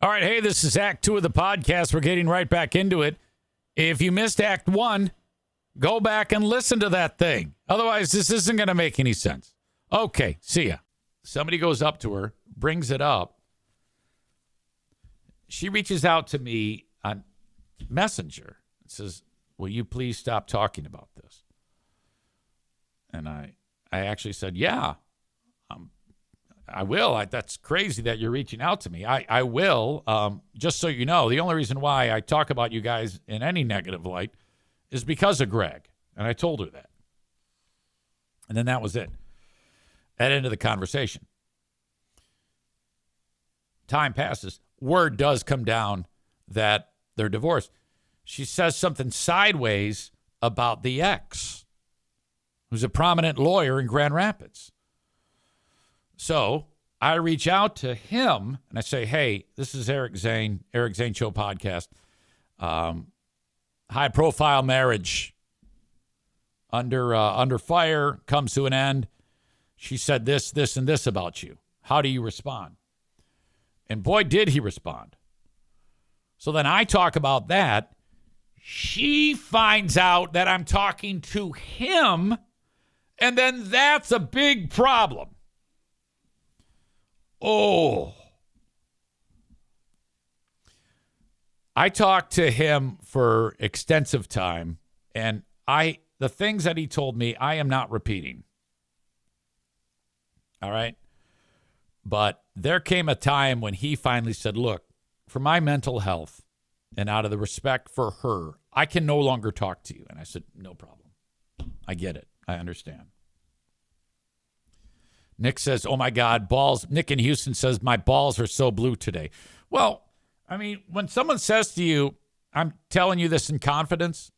All right, hey, this is Act 2 of the podcast. We're getting right back into it. If you missed Act 1, go back and listen to that thing. Otherwise, this isn't going to make any sense. Okay, see ya. Somebody goes up to her, brings it up. She reaches out to me on Messenger and says, will you please stop talking about this? And I actually said, yeah, I will. That's crazy that you're reaching out to me. I will. Just so you know, the only reason why I talk about you guys in any negative light is because of Greg. And I told her that. And then that was it. That ended the conversation. Time passes. Word does come down that they're divorced. She says something sideways about the ex, who's a prominent lawyer in Grand Rapids. So I reach out to him and I say, hey, this is Eric Zane Show podcast. High profile marriage under fire, comes to an end. She said this, and this about you. How do you respond? And boy, did he respond. So then I talk about that. She finds out that I'm talking to him, and then that's a big problem. Oh. I talked to him for extensive time, and the things that he told me, I am not repeating. All right? But there came a time when he finally said, look, for my mental health and out of the respect for her, I can no longer talk to you. And I said, no problem. I get it. I understand. Nick says, oh, my God, balls. Nick in Houston says, my balls are so blue today. Well, I mean, when someone says to you, I'm telling you this in confidence,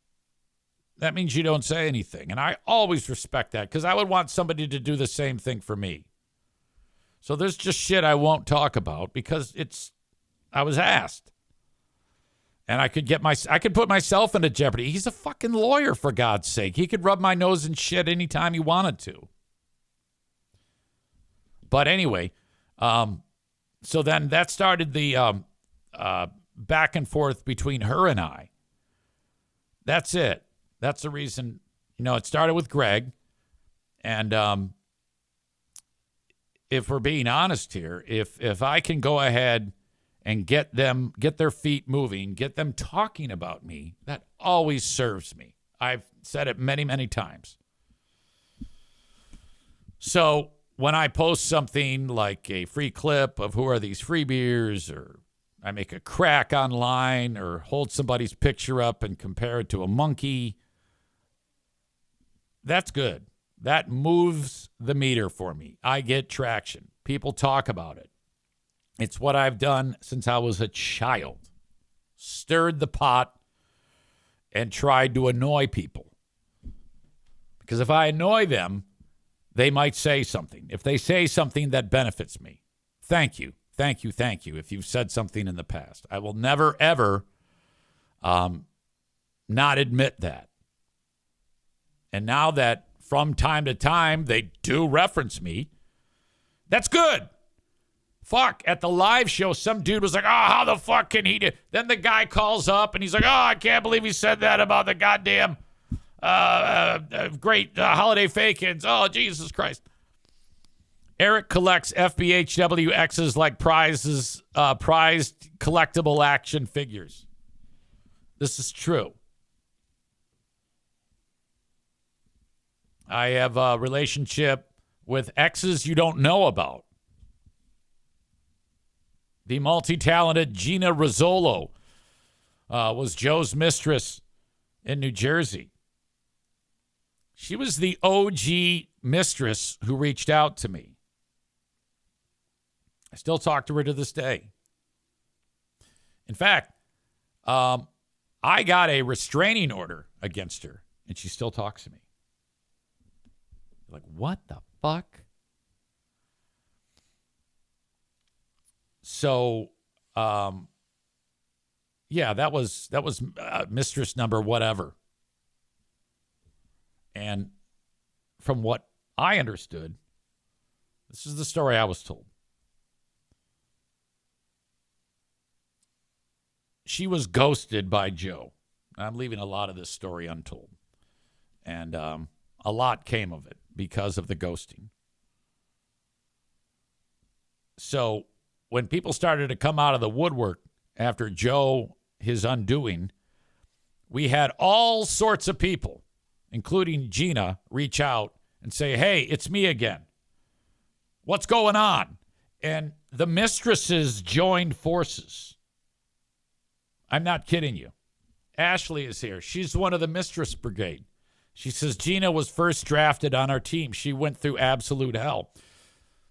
that means you don't say anything. And I always respect that because I would want somebody to do the same thing for me. So there's just shit I won't talk about because I was asked. And I could put myself into jeopardy. He's a fucking lawyer, for God's sake. He could rub my nose in shit anytime he wanted to. But anyway, so then that started the back and forth between her and I. That's it. That's the reason, it started with Greg. And if we're being honest here, if I can go ahead and get their feet moving, get them talking about me, that always serves me. I've said it many, many times. So when I post something like a free clip of who are these free beers, or I make a crack online, or hold somebody's picture up and compare it to a monkey, that's good. That moves the meter for me. I get traction. People talk about it. It's what I've done since I was a child. Stirred the pot and tried to annoy people. Because if I annoy them, they might say something. If they say something that benefits me, thank you. Thank you, thank you. If you've said something in the past, I will never, ever not admit that. And now that from time to time they do reference me, that's good. Fuck, at the live show, some dude was like, oh, how the fuck can he do? Then the guy calls up and he's like, oh, I can't believe he said that about the goddamn great holiday fake-ins. Oh, Jesus Christ. Eric collects FBHWXs like prized collectible action figures. This is true. I have a relationship with exes you don't know about. The multi-talented Gina Rizzolo was Joe's mistress in New Jersey. She was the OG mistress who reached out to me. I still talk to her to this day. In fact, I got a restraining order against her, and she still talks to me. Like, what the fuck? So, yeah, that was mistress number whatever. And from what I understood, this is the story I was told. she was ghosted by Joe. I'm leaving a lot of this story untold. And a lot came of it because of the ghosting. So when people started to come out of the woodwork after Joe, his undoing, we had all sorts of people, including Gina, reach out and say, hey, it's me again. What's going on? And the mistresses joined forces. I'm not kidding you. Ashley is here. She's one of the mistress brigade. She says Gina was first drafted on our team. She went through absolute hell.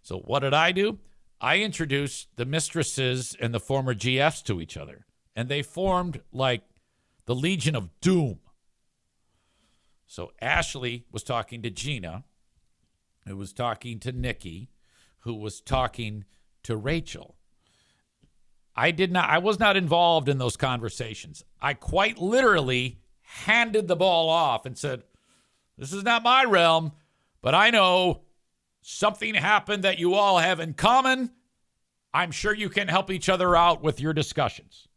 So what did I do? I introduced the mistresses and the former GFs to each other. And they formed like the Legion of Doom. So Ashley was talking to Gina, who was talking to Nikki, who was talking to Rachel. I was not involved in those conversations. I quite literally handed the ball off and said, this is not my realm, but I know something happened that you all have in common. I'm sure you can help each other out with your discussions.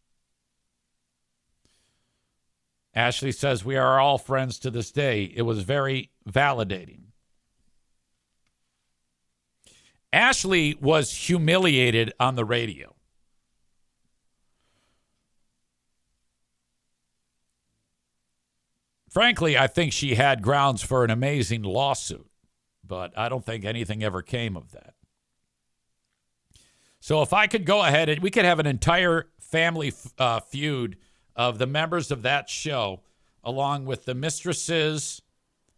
Ashley says, we are all friends to this day. It was very validating. Ashley was humiliated on the radio. Frankly, I think she had grounds for an amazing lawsuit, but I don't think anything ever came of that. So if I could go ahead and we could have an entire family feud of the members of that show, along with the mistresses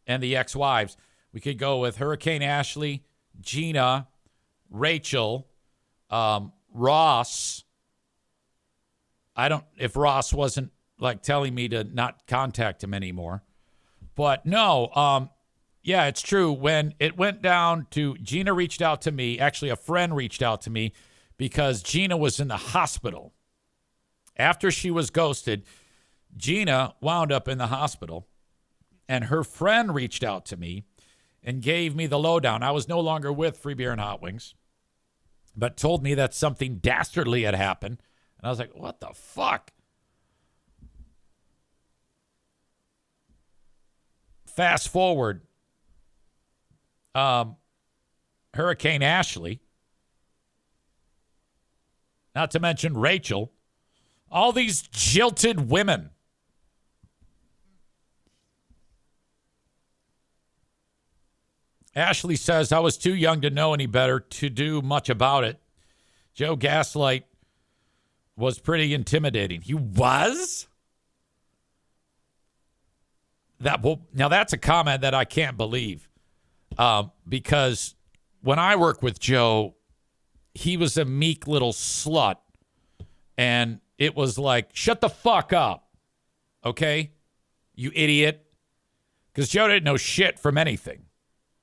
and the ex-wives. We could go with Hurricane Ashley, Gina, Rachel, Ross. If Ross wasn't like telling me to not contact him anymore. But no, yeah, it's true. When it went down to, Gina reached out to me. Actually, a friend reached out to me because Gina was in the hospital. After she was ghosted, Gina wound up in the hospital, and her friend reached out to me and gave me the lowdown. I was no longer with Free Beer and Hot Wings, but told me that something dastardly had happened. And I was like, what the fuck? Fast forward, Hurricane Ashley, not to mention Rachel, all these jilted women. Ashley says, I was too young to know any better to do much about it. Joe Gaslight was pretty intimidating. He was? Now that's a comment that I can't believe. Because when I work with Joe, he was a meek little slut. And it was like, shut the fuck up, okay, you idiot. Because Joe didn't know shit from anything,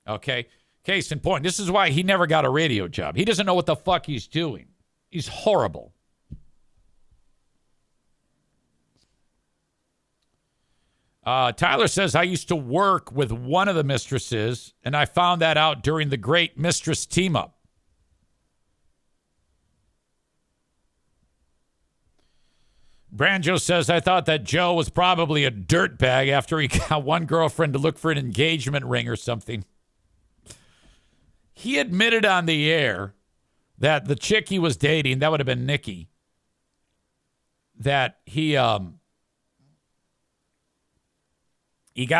okay? Case in point, this is why he never got a radio job. He doesn't know what the fuck he's doing. He's horrible. Tyler says, I used to work with one of the mistresses, and I found that out during the Great Mistress Team-Up. Branjo says, I thought that Joe was probably a dirtbag after he got one girlfriend to look for an engagement ring or something. He admitted on the air that the chick he was dating, that would have been Nikki, that he got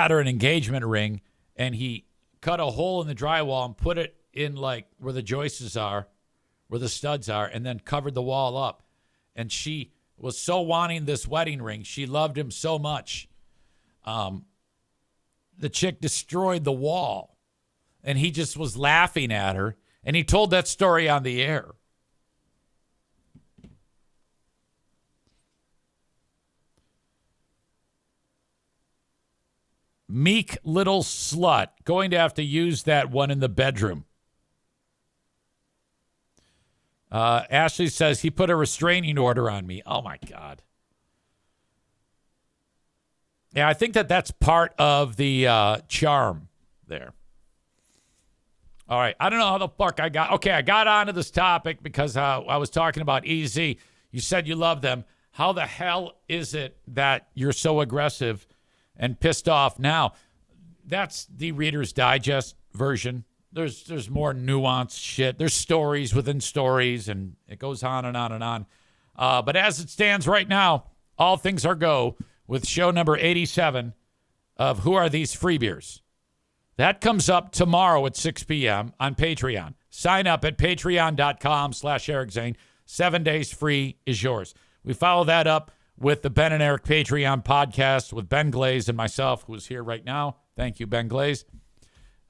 her an engagement ring, and he cut a hole in the drywall and put it in like where the joists are, where the studs are, and then covered the wall up. And she was so wanting this wedding ring. She loved him so much. The chick destroyed the wall, and he just was laughing at her. And he told that story on the air. Meek little slut. Going to have to use that one in the bedroom. Ashley says he put a restraining order on me. Oh, my God. Yeah, I think that's part of the charm there. All right. I don't know how the fuck I got onto this topic because I was talking about EZ. You said you love them. How the hell is it that you're so aggressive and pissed off now? That's the Reader's Digest version. There's more nuanced shit. There's stories within stories, and it goes on and on and on. But as it stands right now, all things are go with show number 87 of Who Are These Free Beers? That comes up tomorrow at 6 p.m. on Patreon. Sign up at patreon.com/Eric Zane. 7 days free is yours. We follow that up with the Ben and Eric Patreon podcast with Ben Glaze and myself, who's here right now. Thank you, Ben Glaze.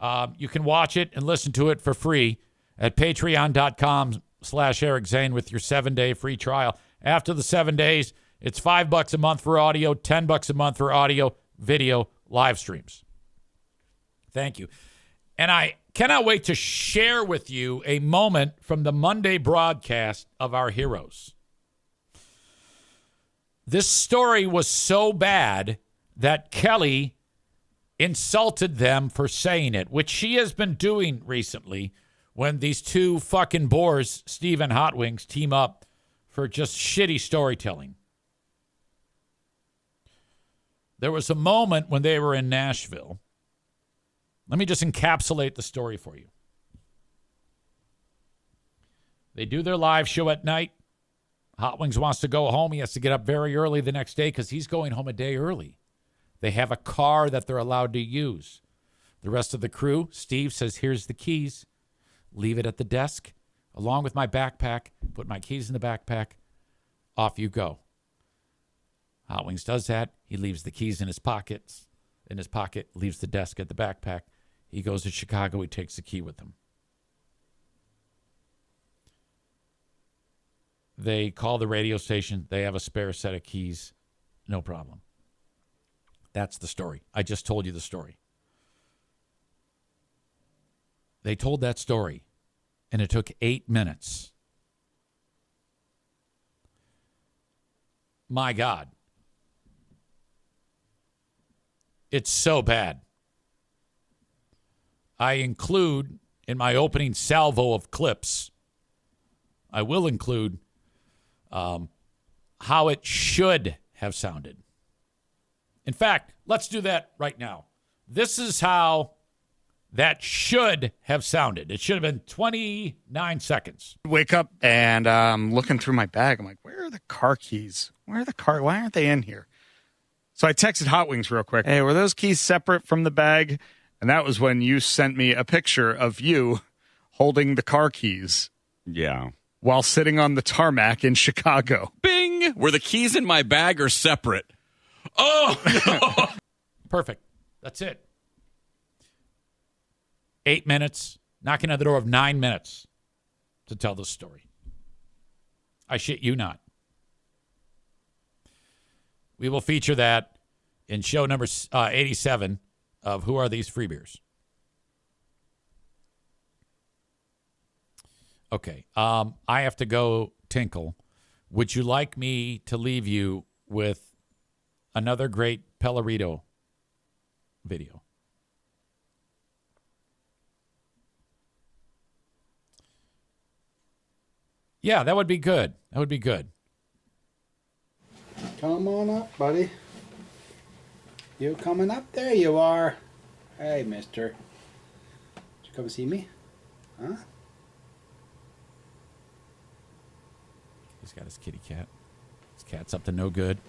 You can watch it and listen to it for free at patreon.com/Eric Zane with your 7-day free trial. After the 7 days, it's $5 a month for audio, $10 a month for audio, video, live streams. Thank you. And I cannot wait to share with you a moment from the Monday broadcast of our heroes. This story was so bad that Kelly insulted them for saying it, which she has been doing recently when these two fucking bores, Steve and Hot Wings, team up for just shitty storytelling. There was a moment when they were in Nashville. Let me just encapsulate the story for you. They do their live show at night. Hot Wings wants to go home. He has to get up very early the next day because he's going home a day early. They have a car that they're allowed to use. The rest of the crew, Steve says, here's the keys. Leave it at the desk along with my backpack. Put my keys in the backpack. Off you go. Hot Wings does that. He leaves the keys in his pocket, leaves the desk at the backpack. He goes to Chicago. He takes the key with him. They call the radio station. They have a spare set of keys. No problem. That's the story. I just told you the story. They told that story, and it took 8 minutes. My God. It's so bad. I include in my opening salvo of clips, I will include how it should have sounded. In fact, let's do that right now. This is how that should have sounded. It should have been 29 seconds. Wake up and I'm looking through my bag. I'm like, where are the car keys? Why aren't they in here? So I texted Hot Wings real quick. Hey, were those keys separate from the bag? And that was when you sent me a picture of you holding the car keys. Yeah. While sitting on the tarmac in Chicago. Bing! Were the keys in my bag or separate? Oh, no. Perfect. That's it. 8 minutes, knocking on the door of 9 minutes to tell this story. I shit you not. We will feature that in show number 87 of Who Are These Free Beers? Okay. I have to go tinkle. Would you like me to leave you with another great Pellerito video? Yeah, that would be good. That would be good. Come on up, buddy. You coming up? There you are. Hey, mister. Did you come see me? Huh? He's got his kitty cat. His cat's up to no good.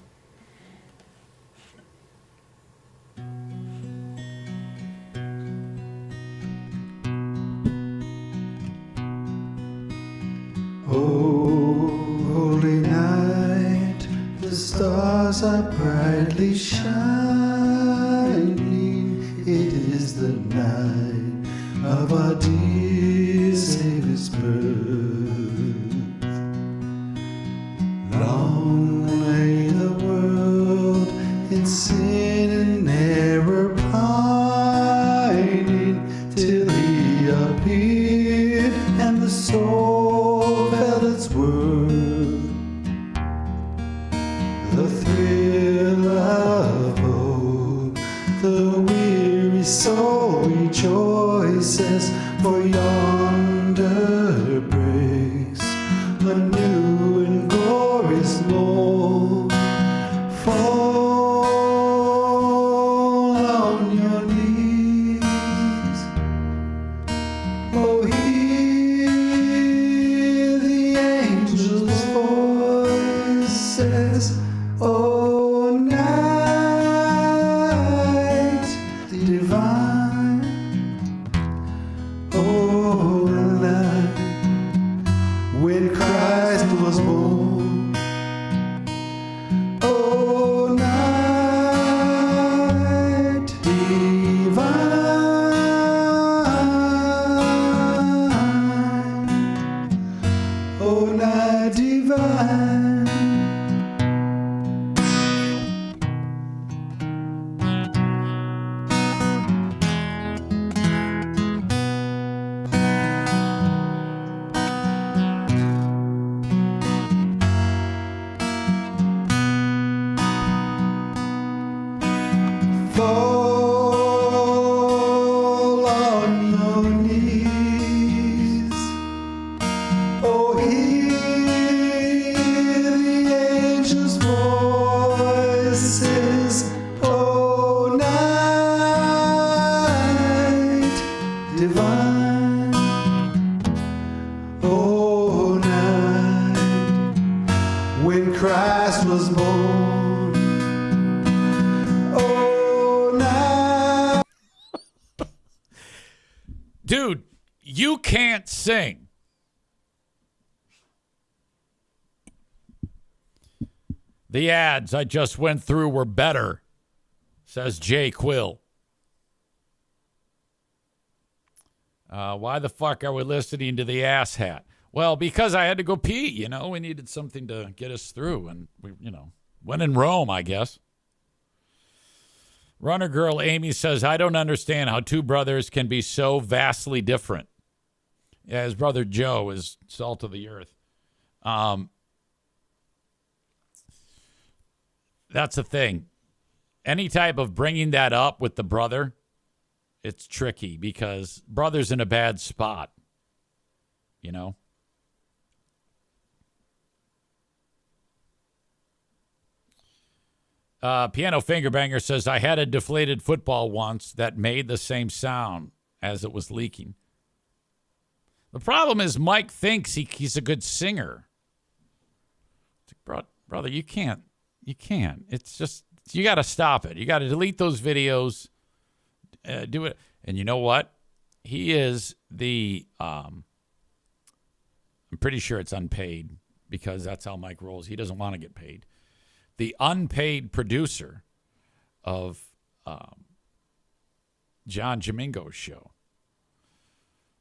Oh, holy night, the stars are brightly shining. It is the night of our dear Savior's birth. Long lay the world in sin and error pining, till he appeared and the soul felt its worth. The thrill of hope, the weary soul rejoices, for yonder breaks a new and glorious morn. bone. Fall on your knees. Oh, hear the angels' voices. Oh, night divine. Oh, night when Christ was born. Oh, night divine. Oh, night divine. Fall on your knees. Oh, hear the angels' voices. Oh, night divine. Oh, night when Christ was born. Oh, night. Dude, you can't sing. The ads I just went through were better, says Jay Quill. Why the fuck are we listening to the ass hat? Well, because I had to go pee, you know. We needed something to get us through, and we, when in Rome, I guess. Runner girl Amy says, I don't understand how two brothers can be so vastly different. Yeah, his brother Joe is salt of the earth. That's the thing. Any type of bringing that up with the brother, it's tricky because brother's in a bad spot, you know? Piano Finger Banger says, I had a deflated football once that made the same sound as it was leaking. The problem is Mike thinks he's a good singer. It's like, brother, you can't. You can't. It's just, you got to stop it. You got to delete those videos. Do it. And you know what? He is the, I'm pretty sure it's unpaid because that's how Mike rolls. He doesn't want to get paid. The unpaid producer of John Domingo's show.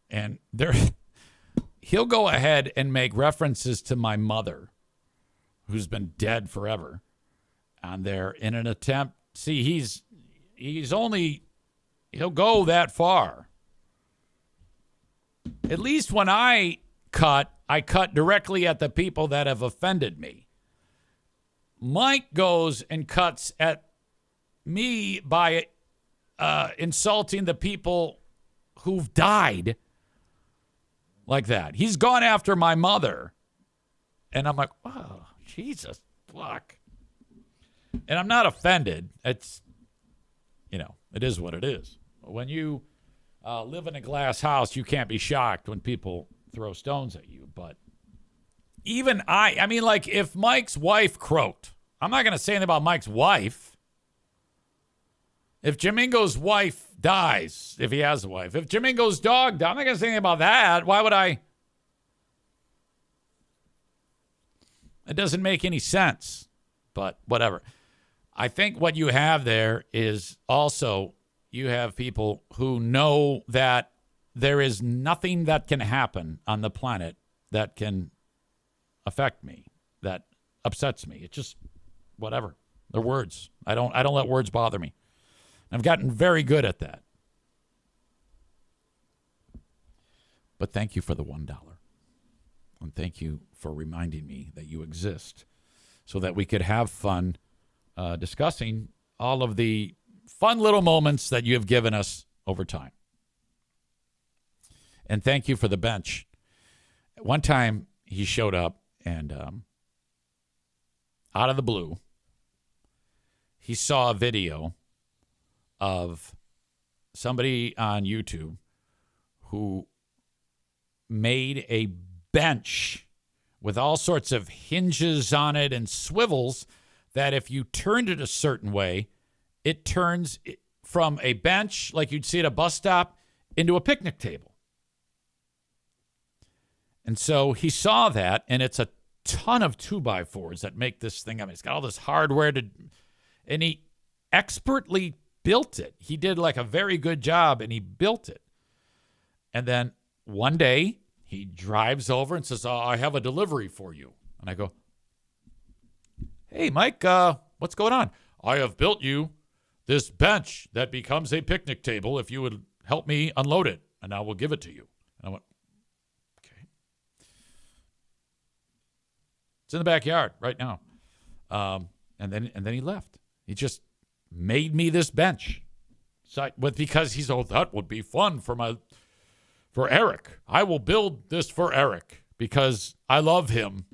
And he'll go ahead and make references to my mother, who's been dead forever, on there in an attempt. See, he'll go that far. At least when I cut directly at the people that have offended me. Mike goes and cuts at me by insulting the people who've died like that. He's gone after my mother. And I'm like, oh, Jesus, fuck. And I'm not offended. It's, it is what it is. When you live in a glass house, you can't be shocked when people throw stones at you. But even like if Mike's wife croaked, I'm not going to say anything about Mike's wife. If Jamingo's wife dies, if he has a wife, if Jamingo's dog dies, I'm not going to say anything about that. Why would I? It doesn't make any sense, but whatever. I think what you have there is also you have people who know that there is nothing that can happen on the planet that can affect me, that upsets me. It's just whatever. They're words. I don't let words bother me. I've gotten very good at that. But thank you for the $1. And thank you for reminding me that you exist so that we could have fun discussing all of the fun little moments that you have given us over time. And thank you for the bench. One time he showed up and out of the blue, he saw a video of somebody on YouTube who made a bench with all sorts of hinges on it and swivels that if you turned it a certain way, it turns from a bench like you'd see at a bus stop into a picnic table. And so he saw that, and it's a ton of 2x4s that make this thing. I mean, it's got all this hardware and he expertly built it. He did like a very good job, and he built it. And then one day he drives over and says, I have a delivery for you. And I go, hey, Mike, what's going on? I have built you this bench that becomes a picnic table if you would help me unload it, and I will give it to you. And I went, okay. It's in the backyard right now. And then he left. He just made me this bench. So because he's, that would be fun for Eric. I will build this for Eric because I love him.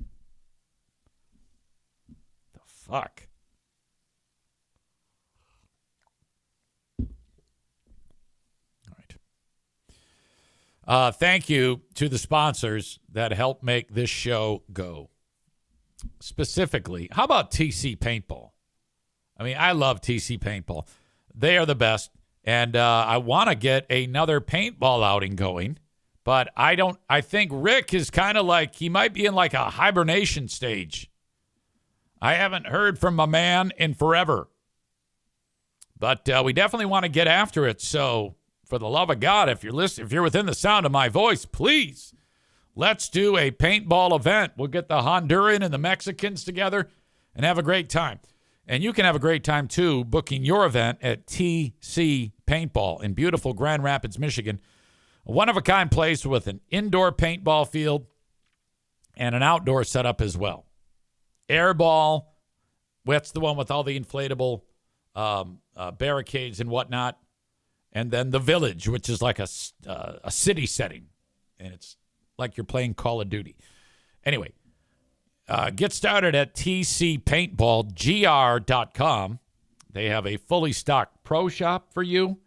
The fuck? All right. Thank you to the sponsors that help make this show go. Specifically, how about TC Paintball? I mean, I love TC Paintball. They are the best. And I want to get another paintball outing going. But I think Rick is kind of like, he might be in like a hibernation stage. I haven't heard from my man in forever. But we definitely want to get after it. So for the love of God, if you're within the sound of my voice, please, let's do a paintball event. We'll get the Honduran and the Mexicans together and have a great time. And you can have a great time, too, booking your event at TC Paintball in beautiful Grand Rapids, Michigan. A one-of-a-kind place with an indoor paintball field and an outdoor setup as well. Airball, that's the one with all the inflatable barricades and whatnot. And then the Village, which is like a city setting. And it's like you're playing Call of Duty. Anyway, get started at tcpaintballgr.com. They have a fully stocked pro shop for you.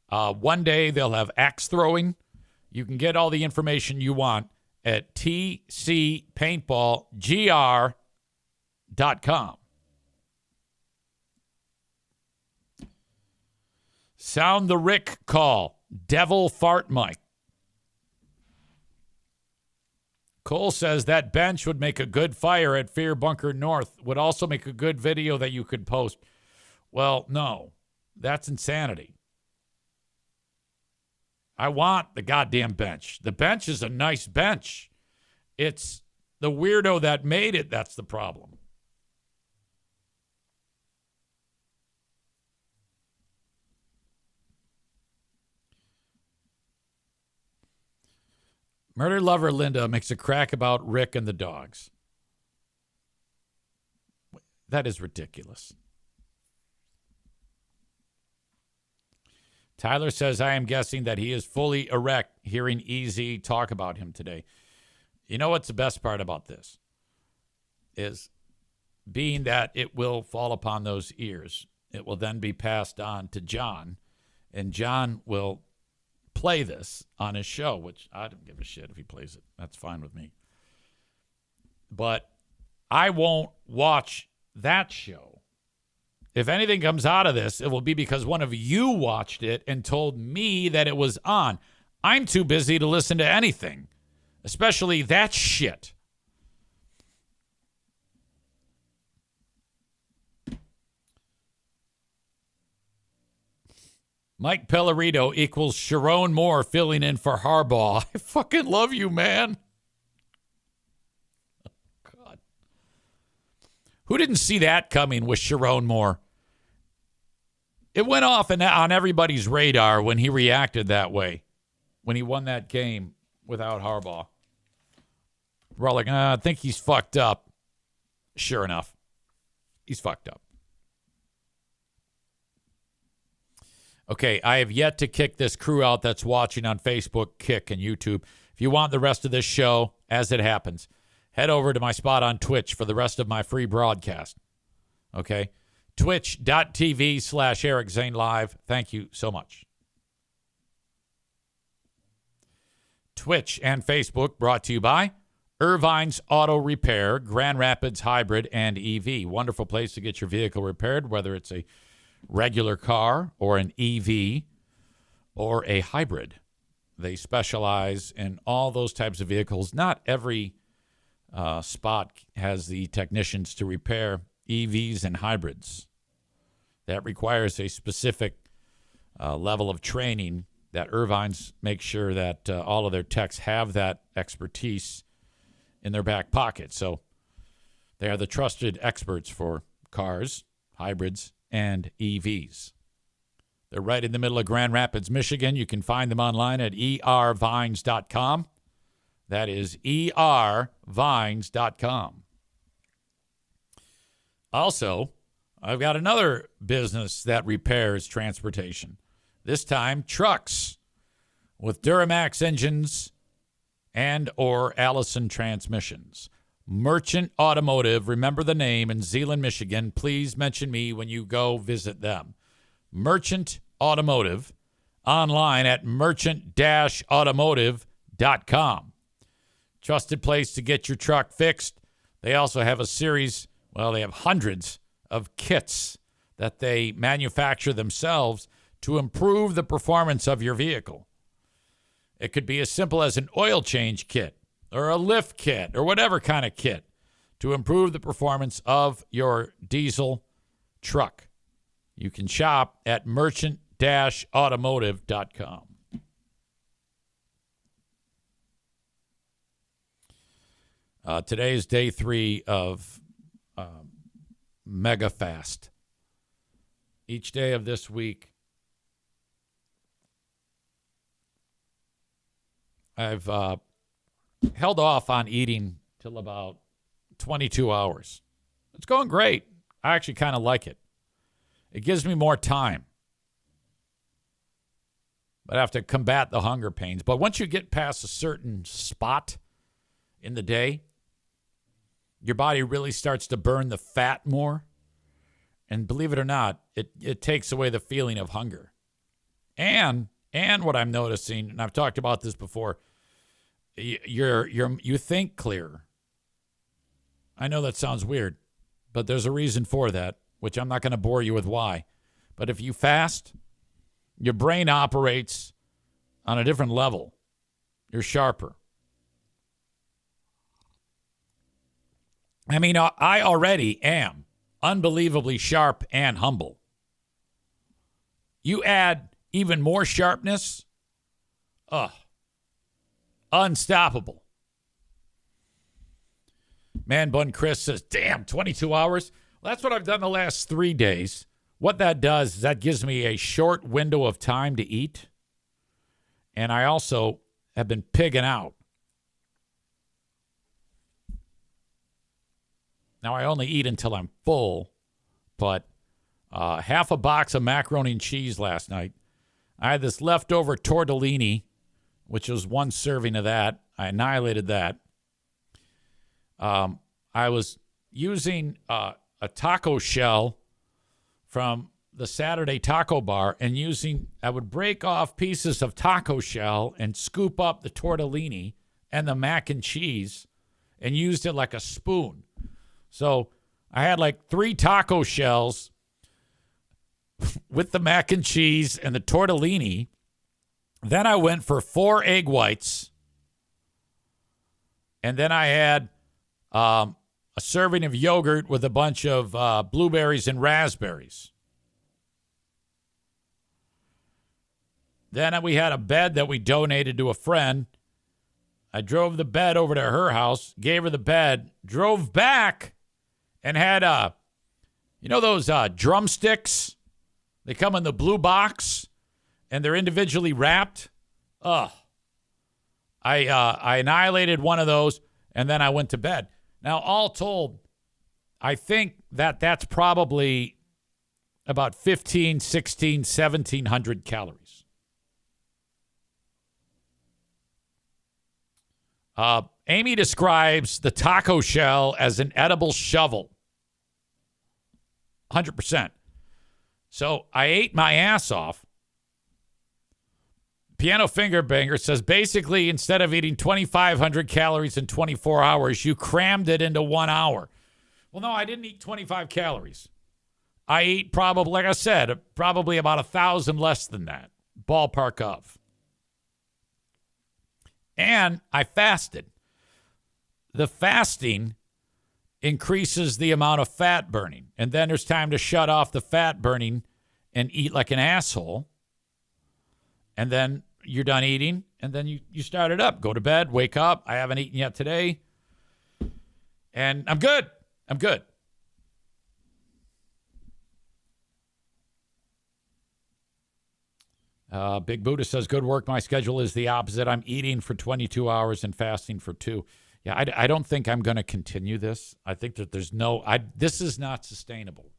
One day they'll have axe throwing. You can get all the information you want at tcpaintballgr.com. Sound the Rick call. Devil fart Mike. Cole says that bench would make a good fire at Fear Bunker North. Would also make a good video that you could post. Well, no. That's insanity. I want the goddamn bench. The bench is a nice bench. It's the weirdo that made it that's the problem. Murder lover Linda makes a crack about Rick and the dogs. That is ridiculous. Tyler says, I am guessing that he is fully erect hearing EZ talk about him today. You know what's the best part about this? Is being that it will fall upon those ears. It will then be passed on to John, and John will play this on his show, which I don't give a shit if he plays it. That's fine with me. But I won't watch that show. If anything comes out of this, it will be because one of you watched it and told me that it was on. I'm too busy to listen to anything, especially that shit. Mike Pellerito equals Sharon Moore filling in for Harbaugh. I fucking love you, man. Oh, God. Who didn't see that coming with Sharon Moore? It went off on everybody's radar when he reacted that way, when he won that game without Harbaugh. We're all like, I think he's fucked up. Sure enough, he's fucked up. Okay, I have yet to kick this crew out that's watching on Facebook, Kick, and YouTube. If you want the rest of this show as it happens, head over to my spot on Twitch for the rest of my free broadcast. Okay? Twitch.tv/Eric Zane Live. Thank you so much. Twitch and Facebook brought to you by Irvine's Auto Repair, Grand Rapids Hybrid and EV. Wonderful place to get your vehicle repaired, whether it's a regular car or an EV or a hybrid. They specialize in all those types of vehicles. Not every spot has the technicians to repair EVs and hybrids. That requires a specific level of training that Irvine's makes sure that all of their techs have that expertise in their back pocket. So they are the trusted experts for cars, hybrids, and EVs. They're right in the middle of Grand Rapids, Michigan. You can find them online at ervines.com. That is ervines.com. Also, I've got another business that repairs transportation. This time, trucks with Duramax engines and or Allison transmissions. Merchant Automotive, remember the name, in Zeeland, Michigan. Please mention me when you go visit them. Merchant Automotive, online at merchant-automotive.com. Trusted place to get your truck fixed. They also have a series, they have hundreds of kits that they manufacture themselves to improve the performance of your vehicle. It could be as simple as an oil change kit or a lift kit or whatever kind of kit to improve the performance of your diesel truck. You can shop at merchant-automotive.com. Today is day 3 of Mega Fast. Each day of this week, I've held off on eating till about 22 hours. It's going great. I actually kind of like it. It gives me more time. But I have to combat the hunger pains. But once you get past a certain spot in the day, your body really starts to burn the fat more. And believe it or not, it takes away the feeling of hunger. And what I'm noticing, and I've talked about this before, you think clearer. I know that sounds weird, but there's a reason for that, which I'm not going to bore you with why. But if you fast, your brain operates on a different level. You're sharper. I mean, I already am unbelievably sharp and humble. You add even more sharpness, unstoppable. Man Bun Chris says, damn, 22 hours? Well, that's what I've done the last 3 days. What that does is that gives me a short window of time to eat. And I also have been pigging out. Now, I only eat until I'm full, but half a box of macaroni and cheese last night. I had this leftover tortellini, which was one serving of that. I annihilated that. I was using a taco shell from the Saturday Taco Bar and I would break off pieces of taco shell and scoop up the tortellini and the mac and cheese and used it like a spoon. So I had like 3 taco shells with the mac and cheese and the tortellini. Then I went for 4 egg whites. And then I had a serving of yogurt with a bunch of blueberries and raspberries. Then we had a bed that we donated to a friend. I drove the bed over to her house, gave her the bed, drove back, and had, those drumsticks? They come in the blue box, and they're individually wrapped. I annihilated one of those, and then I went to bed. Now, all told, I think that's probably about 15, 16, 1,700 calories. Amy describes the taco shell as an edible shovel. 100%. So I ate my ass off. Piano Finger Banger says, basically, instead of eating 2,500 calories in 24 hours, you crammed it into 1 hour. Well, no, I didn't eat 25 calories. I ate probably, like I said, probably about 1,000 less than that. Ballpark of. And I fasted. The fasting increases the amount of fat burning. And then there's time to shut off the fat burning and eat like an asshole. And then you're done eating, and then you start it up. Go to bed, wake up. I haven't eaten yet today. And I'm good. I'm good. Big Buddha says, good work. My schedule is the opposite. I'm eating for 22 hours and fasting for 2. Yeah, I don't think I'm going to continue this. I think that this is not sustainable.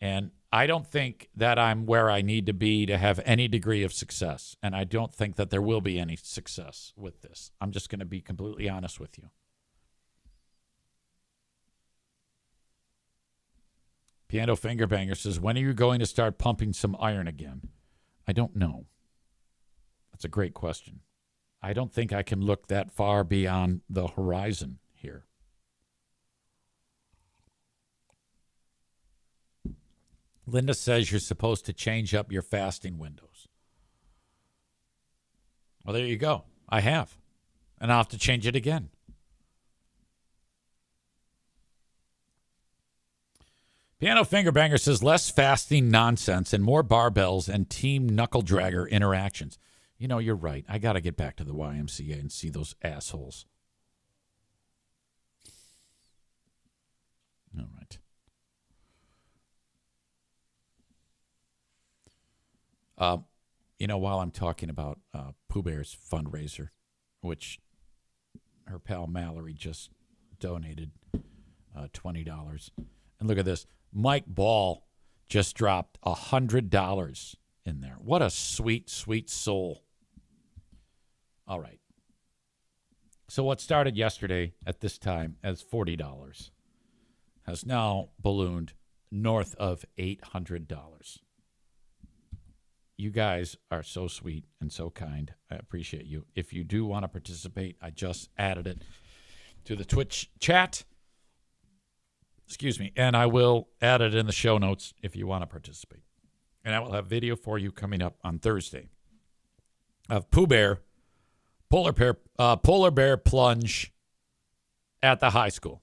And I don't think that I'm where I need to be to have any degree of success. And I don't think that there will be any success with this. I'm just going to be completely honest with you. Piano Finger Banger says, when are you going to start pumping some iron again? I don't know. That's a great question. I don't think I can look that far beyond the horizon here. Linda says you're supposed to change up your fasting windows. Well, there you go. I have. And I'll have to change it again. Piano Finger Banger says less fasting nonsense and more barbells and team knuckle dragger interactions. You know, you're right. I got to get back to the YMCA and see those assholes. All right. While I'm talking about Pooh Bear's fundraiser, which her pal Mallory just donated $20. And look at this. Mike Ball just dropped $100 in there. What a sweet, sweet soul. All right. So what started yesterday at this time as $40 has now ballooned north of $800. You guys are so sweet and so kind. I appreciate you. If you do want to participate, I just added it to the Twitch chat. Excuse me. And I will add it in the show notes if you want to participate. And I will have video for you coming up on Thursday of Pooh Bear, Polar Bear plunge at the high school.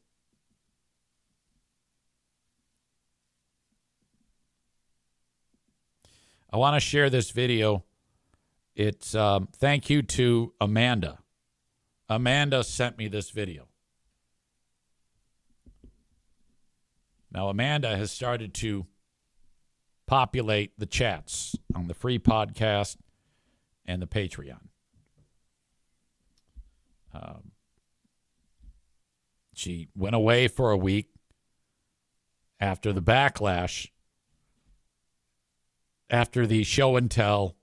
I want to share this video. It's thank you to Amanda. Amanda sent me this video. Now, Amanda has started to populate the chats on the free podcast and the Patreon. She went away for a week after the backlash, after the show and tell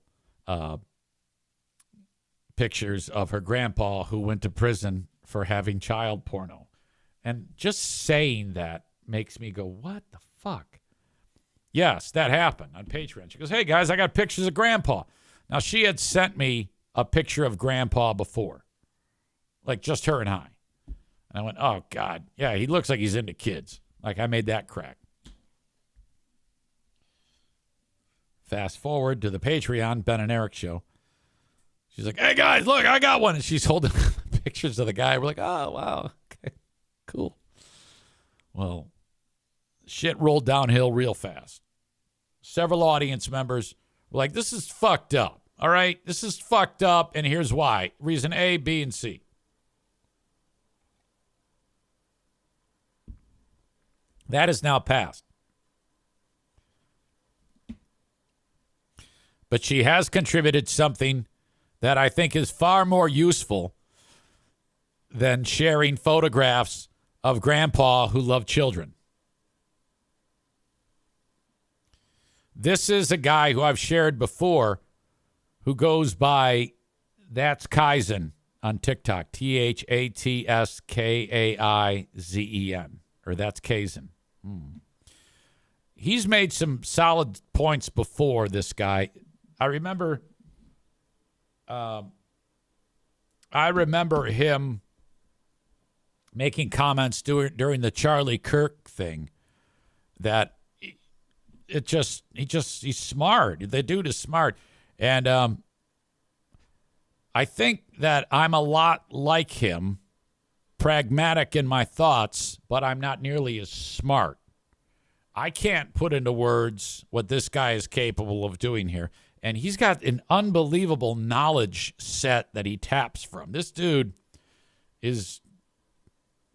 pictures of her grandpa who went to prison for having child porno. And just saying that makes me go, what the fuck? Yes, that happened on Patreon. She goes, hey, guys, I got pictures of Grandpa. Now, she had sent me a picture of Grandpa before, like just her and I. And I went, oh, God. Yeah, he looks like he's into kids. Like I made that crack. Fast forward to the Patreon, Ben and Eric show. She's like, hey, guys, look, I got one. And she's holding pictures of the guy. We're like, oh, wow. Okay, cool. Well, shit rolled downhill real fast. Several audience members were like, this is fucked up. All right? This is fucked up, and here's why. Reason A, B, and C. That is now passed. But she has contributed something that I think is far more useful than sharing photographs of Grandpa who loved children. This is a guy who I've shared before who goes by That's Kaizen on TikTok. THATSKAIZEN. Or that's Kaizen. He's made some solid points before, this guy. I remember him making comments during the Charlie Kirk thing that he's smart. The dude is smart. And I think that I'm a lot like him, pragmatic in my thoughts, but I'm not nearly as smart. I can't put into words what this guy is capable of doing here. And he's got an unbelievable knowledge set that he taps from. This dude is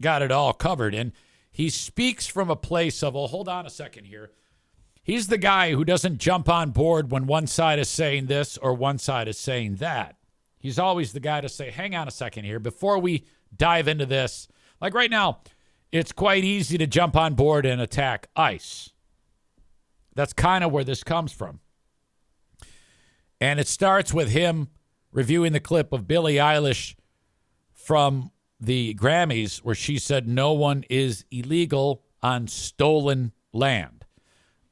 got it all covered. And he speaks from a place of, oh, hold on a second here. He's the guy who doesn't jump on board when one side is saying this or one side is saying that. He's always the guy to say, hang on a second here, before we dive into this. Like right now, it's quite easy to jump on board and attack ICE. That's kind of where this comes from. And it starts with him reviewing the clip of Billie Eilish from the Grammys where she said no one is illegal on stolen land.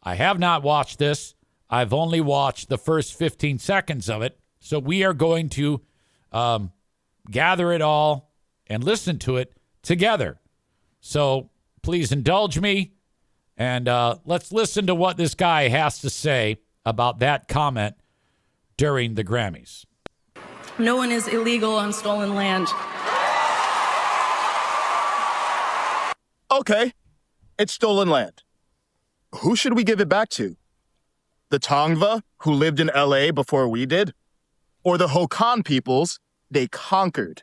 I have not watched this. I've only watched the first 15 seconds of it. So we are going to gather it all and listen to it together. So please indulge me, and let's listen to what this guy has to say about that comment during the Grammys. No one is illegal on stolen land. Okay, it's stolen land. Who should we give it back to? The Tongva, who lived in LA before we did? Or the Hokan peoples they conquered?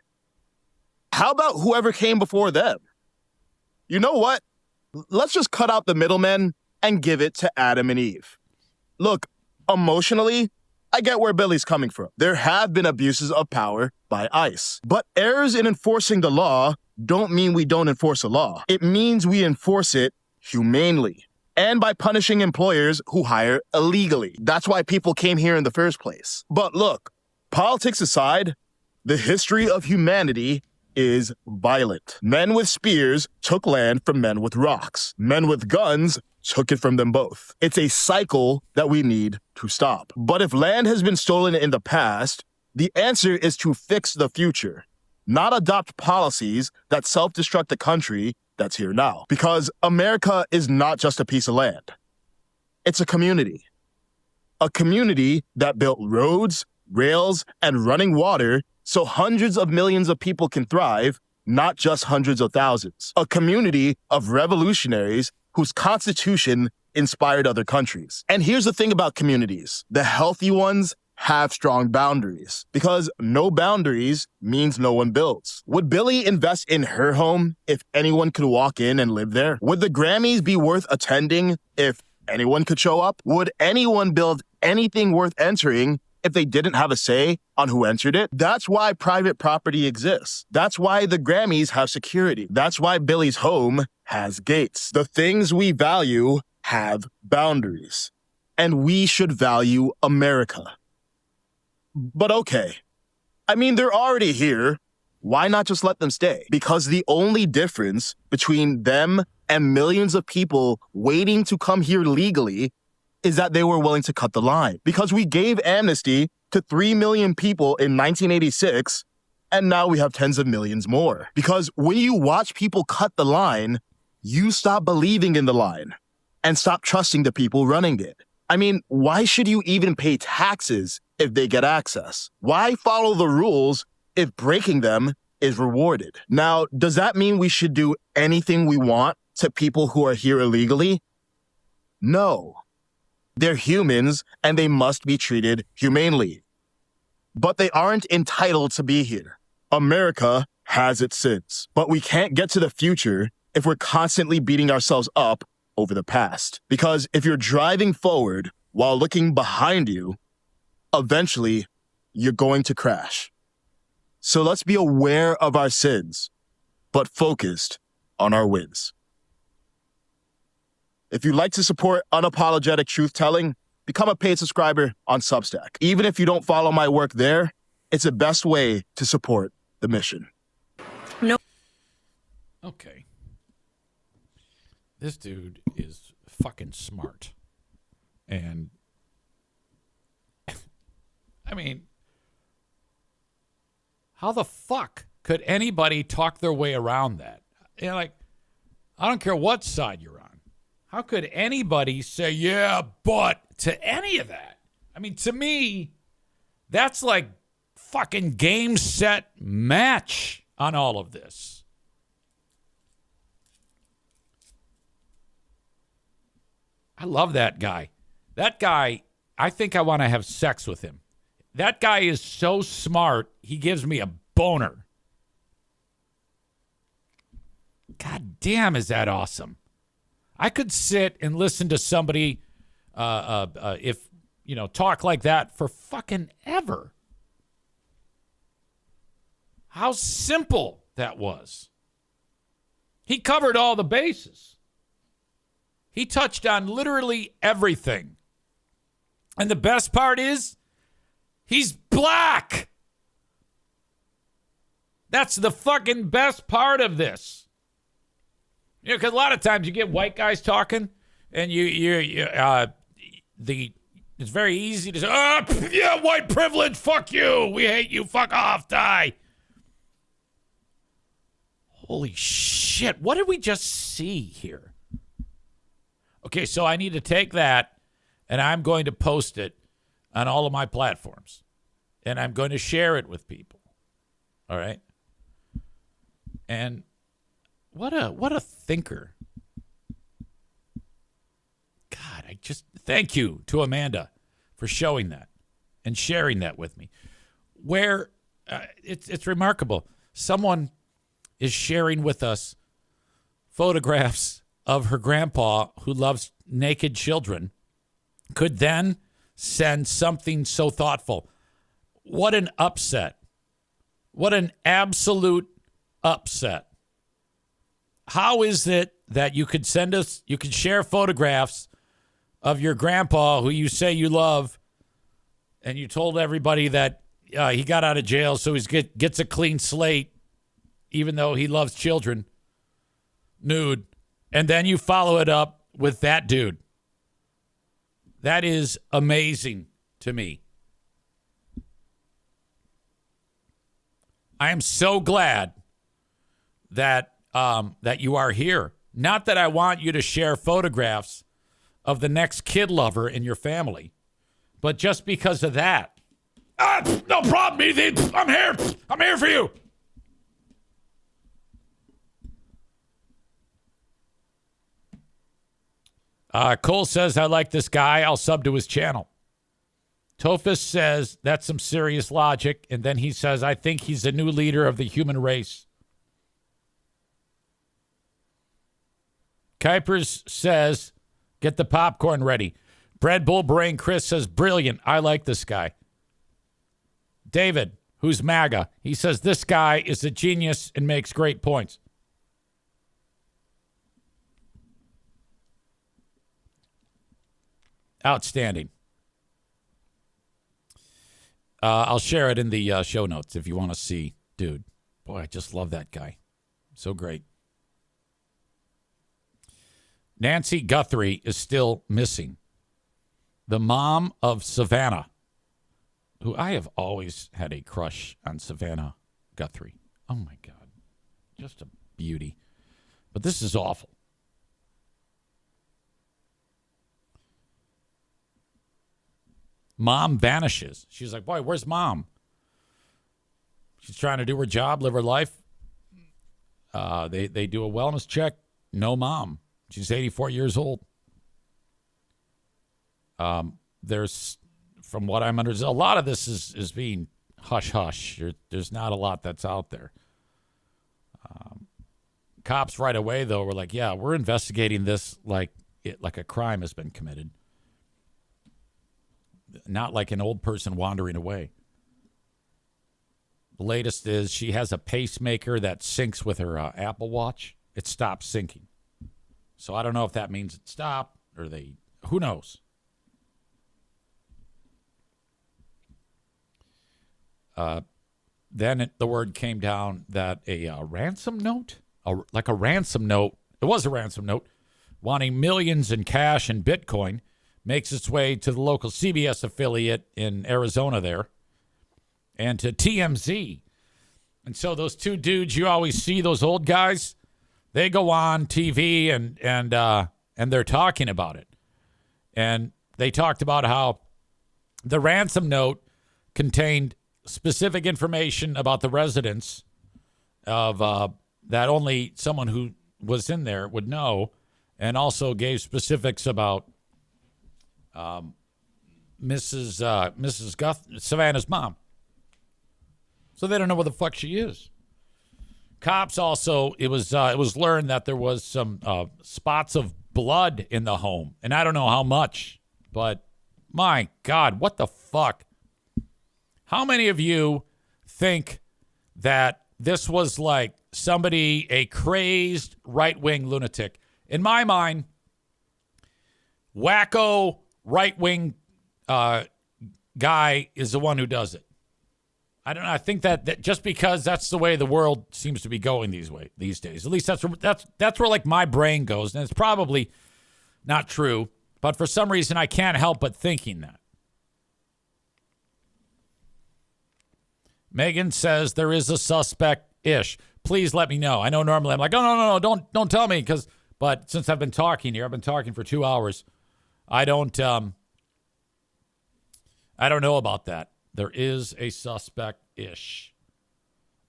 How about whoever came before them? You know what? Let's just cut out the middlemen and give it to Adam and Eve. Look, emotionally, I get where Billy's coming from. There have been abuses of power by ICE. But errors in enforcing the law don't mean we don't enforce a law. It means we enforce it humanely and by punishing employers who hire illegally. That's why people came here in the first place. But look, politics aside, the history of humanity is violent. Men with spears took land from men with rocks. Men with guns took it from them both. It's a cycle that we need to stop. But if land has been stolen in the past, the answer is to fix the future, not adopt policies that self-destruct the country that's here now. Because America is not just a piece of land. It's a community. A community that built roads, rails, and running water so hundreds of millions of people can thrive, not just hundreds of thousands. A community of revolutionaries whose constitution inspired other countries. And here's the thing about communities. The healthy ones have strong boundaries, because no boundaries means no one builds. Would Billie invest in her home if anyone could walk in and live there? Would the Grammys be worth attending if anyone could show up? Would anyone build anything worth entering if they didn't have a say on who entered it? That's why private property exists. That's why the Grammys have security. That's why Billie's home has gates. The things we value have boundaries. And we should value America. But okay, I mean, they're already here. Why not just let them stay? Because the only difference between them and millions of people waiting to come here legally is that they were willing to cut the line. Because we gave amnesty to 3 million people in 1986, and now we have tens of millions more. Because when you watch people cut the line, you stop believing in the line and stop trusting the people running it. I mean, why should you even pay taxes if they get access? Why follow the rules if breaking them is rewarded? Now, does that mean we should do anything we want to people who are here illegally? No. They're humans and they must be treated humanely. But they aren't entitled to be here. America has its sins, but we can't get to the future if we're constantly beating ourselves up over the past. Because if you're driving forward while looking behind you, eventually you're going to crash. So let's be aware of our sins, but focused on our wins. If you'd like to support unapologetic truth-telling, become a paid subscriber on Substack. Even if you don't follow my work there, it's the best way to support the mission. No. Okay. This dude is fucking smart. And, I mean, how the fuck could anybody talk their way around that? You know, like, I don't care what side you're on. How could anybody say, yeah, but to any of that? I mean, to me, that's like fucking game, set, match on all of this. I love that guy. That guy, I think I want to have sex with him. That guy is so smart, he gives me a boner. God damn, is that awesome. I could sit and listen to somebody talk like that for fucking ever. How simple that was. He covered all the bases. He touched on literally everything. And the best part is, he's black. That's the fucking best part of this. You know, because a lot of times you get white guys talking, and it's very easy to say, oh, yeah, white privilege, fuck you, we hate you, fuck off, die. Holy shit, what did we just see here? Okay, so I need to take that, and I'm going to post it on all of my platforms, and I'm going to share it with people, all right? And what a thinker. God, thank you to Amanda for showing that and sharing that with me. Where it's remarkable. Someone is sharing with us photographs of her grandpa who loves naked children, could then send something so thoughtful. What an upset. What an absolute upset. How is it that you could share photographs of your grandpa who you say you love, and you told everybody that he got out of jail so he gets a clean slate, even though he loves children, nude, and then you follow it up with that dude? That is amazing to me. I am so glad that you are here. Not that I want you to share photographs of the next kid lover in your family, but just because of that. No problem, Ethan. I'm here. I'm here for you. Cole says, I like this guy. I'll sub to his channel. Tophus says, that's some serious logic. And then he says, I think he's the new leader of the human race. Kuipers says, get the popcorn ready. Bread Bull Brain Chris says, brilliant. I like this guy. David, who's MAGA, he says, this guy is a genius and makes great points. Outstanding. I'll share it in the show notes if you want to see. Dude, boy, I just love that guy. So great. Nancy Guthrie is still missing. The mom of Savannah, who I have always had a crush on Savannah Guthrie. Oh, my God. Just a beauty. But this is awful. Mom vanishes. She's like, boy, where's mom? She's trying to do her job, live her life. They do a wellness check. No mom. She's 84 years old. There's, from what I'm understanding, a lot of this is being hush-hush. There's not a lot that's out there. Cops right away, though, were like, yeah, we're investigating this like a crime has been committed. Not like an old person wandering away. The latest is she has a pacemaker that syncs with her Apple Watch. It stops syncing. So I don't know if that means it stopped or who knows? the word came down that a ransom note, like a ransom note, it was a ransom note, wanting millions in cash and Bitcoin, makes its way to the local CBS affiliate in Arizona there and to TMZ. And so those two dudes you always see, those old guys, they go on TV and they're talking about it. And they talked about how the ransom note contained specific information about the residents of that only someone who was in there would know, and also gave specifics about Savannah's mom. So they don't know where the fuck she is. Cops also, it was learned that there was some spots of blood in the home, and I don't know how much, but my God, what the fuck? How many of you think that this was like somebody, a crazed right-wing lunatic? In my mind, wacko right-wing guy is the one who does it. I don't know. I think that just because that's the way the world seems to be going these days. At least that's where like my brain goes, and it's probably not true. But for some reason, I can't help but thinking that. Megan says there is a suspect-ish. Please let me know. I know normally I'm like, oh no, don't tell me, but since I've been talking here, I've been talking for 2 hours. I don't know about that. There is a suspect-ish.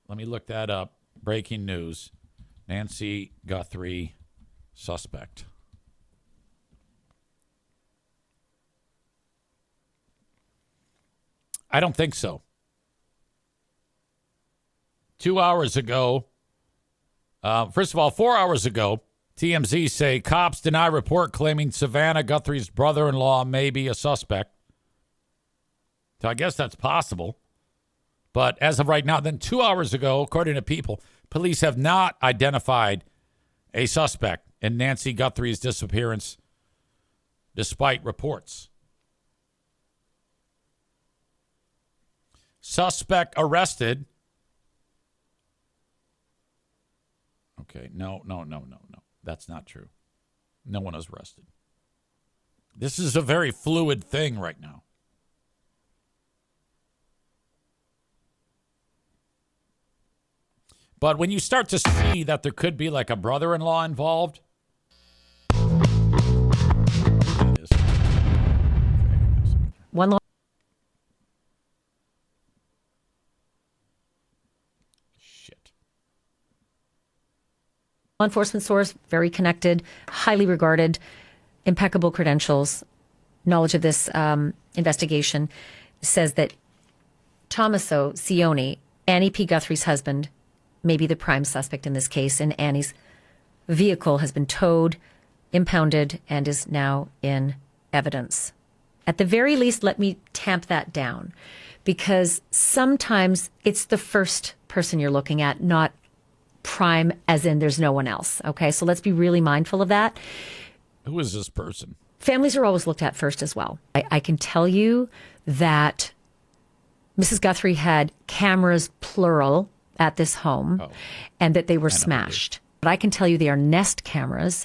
Let me look that up. Breaking news. Nancy Guthrie, suspect. I don't think so. 2 hours ago, first of all, 4 hours ago, TMZ say cops deny report claiming Savannah Guthrie's brother-in-law may be a suspect. So I guess that's possible. But as of right now, then 2 hours ago, according to People, police have not identified a suspect in Nancy Guthrie's disappearance, despite reports. Suspect arrested. Okay, no. That's not true. No one is arrested. This is a very fluid thing right now. But when you start to see that there could be like a brother-in-law involved. One law. Shit. Law enforcement source, very connected, highly regarded, impeccable credentials, knowledge of this investigation, says that Tommaso Cioni, Annie P. Guthrie's husband, may be the prime suspect in this case, and Annie's vehicle has been towed, impounded, and is now in evidence. At the very least, let me tamp that down, because sometimes it's the first person you're looking at, not prime as in there's no one else. Okay, so let's be really mindful of that. Who is this person? Families are always looked at first as well. I can tell you that Mrs. Guthrie had cameras, plural, at this home, and that they were smashed. But I can tell you they are Nest cameras.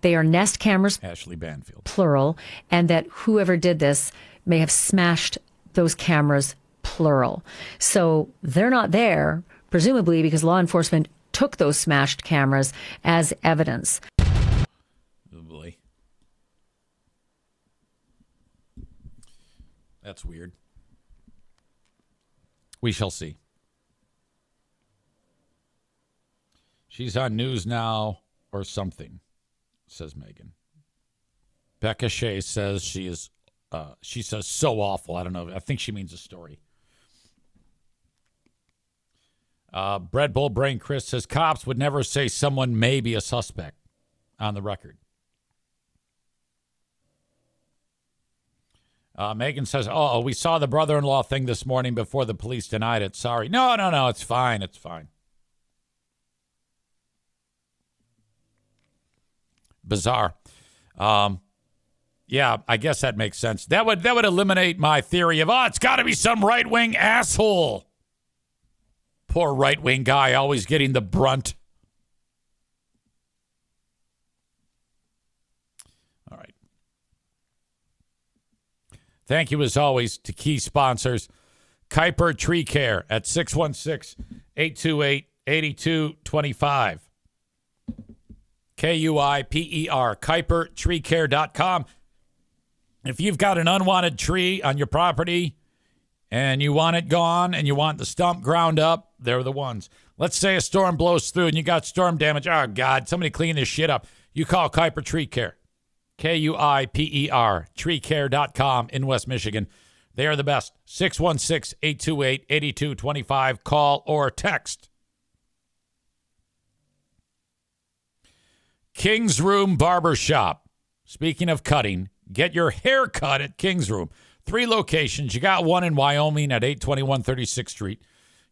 They are Nest cameras, Ashley Banfield, plural, and that whoever did this may have smashed those cameras, plural. So they're not there, presumably because law enforcement took those smashed cameras as evidence. Oh boy. That's weird. We shall see. She's on News Now or something, says Megan. Becca Shea says she says so awful. I don't know. I think she means a story. Bread Bull Brain Chris says cops would never say someone may be a suspect on the record. Megan says, we saw the brother-in-law thing this morning before the police denied it. Sorry. No, it's fine. It's fine. Bizarre. Yeah, I guess that makes sense. That would eliminate my theory of, it's got to be some right-wing asshole. Poor right-wing guy always getting the brunt. All right. Thank you, as always, to key sponsors. Kuiper Tree Care at 616-828-8225. Kuiper, KuiperTreeCare.com. If you've got an unwanted tree on your property and you want it gone and you want the stump ground up, they're the ones. Let's say a storm blows through and you got storm damage. Oh, God, somebody clean this shit up. You call Kuiper Tree Care. Kuiper, treecare.com in West Michigan. They are the best. 616-828-8225. Call or text. King's Room Barbershop. Speaking of cutting, get your hair cut at King's Room. 3 locations. You got one in Wyoming at 821 36th Street.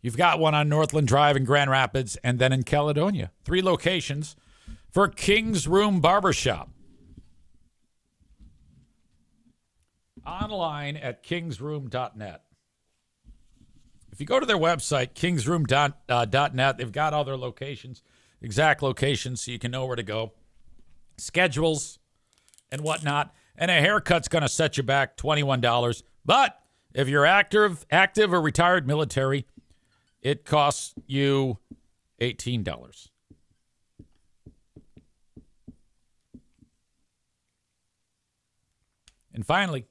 You've got one on Northland Drive in Grand Rapids and then in Caledonia. 3 locations for King's Room Barbershop. Online at kingsroom.net. If you go to their website, kingsroom.net, they've got all their locations, exact locations, so you can know where to go, schedules and whatnot. And a haircut's going to set you back $21. But if you're active or retired military, it costs you $18. And finally,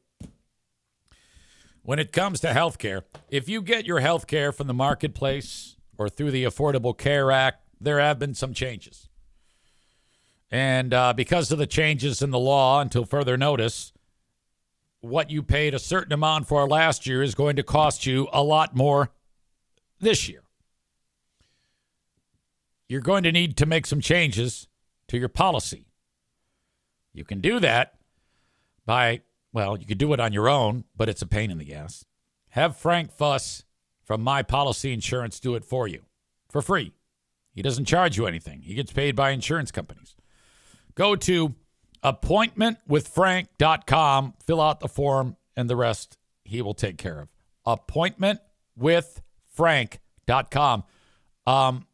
when it comes to health care, if you get your health care from the marketplace or through the Affordable Care Act, there have been some changes. And because of the changes in the law, until further notice, what you paid a certain amount for last year is going to cost you a lot more this year. You're going to need to make some changes to your policy. You can do that by... Well, you could do it on your own, but it's a pain in the ass. Have Frank Fuss from My Policy Insurance do it for you for free. He doesn't charge you anything. He gets paid by insurance companies. Go to appointmentwithfrank.com, fill out the form, and the rest he will take care of. Appointmentwithfrank.com.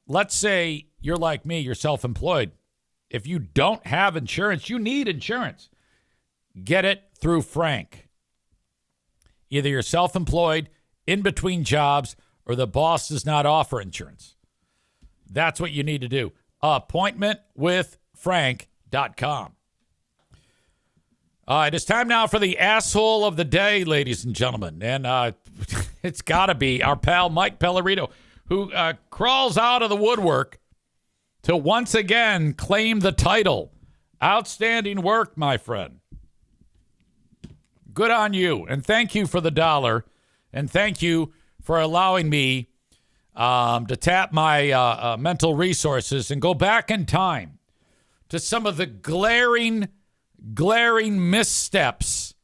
Let's say you're like me, you're self-employed. If you don't have insurance, you need insurance. Get it through Frank. Either you're self-employed, in between jobs, or the boss does not offer insurance. That's what you need to do. Appointmentwithfrank.com. It is time now for the asshole of the day, ladies and gentlemen. And it's got to be our pal Mike Pellerito, who crawls out of the woodwork to once again claim the title. Outstanding work, my friend. Good on you, and thank you for the $1, and thank you for allowing me to tap my mental resources and go back in time to some of the glaring missteps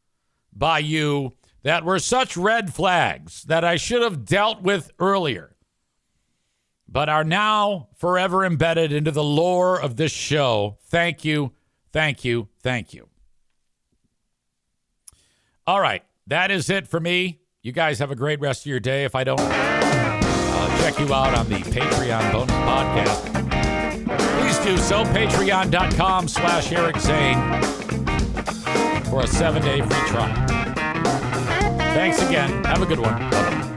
by you that were such red flags that I should have dealt with earlier, but are now forever embedded into the lore of this show. Thank you, thank you, thank you. All right, that is it for me. You guys have a great rest of your day. If I don't check you out on the Patreon bonus podcast, please do so. Patreon.com/Eric Zane for a 7-day free trial. Thanks again. Have a good one. Bye-bye.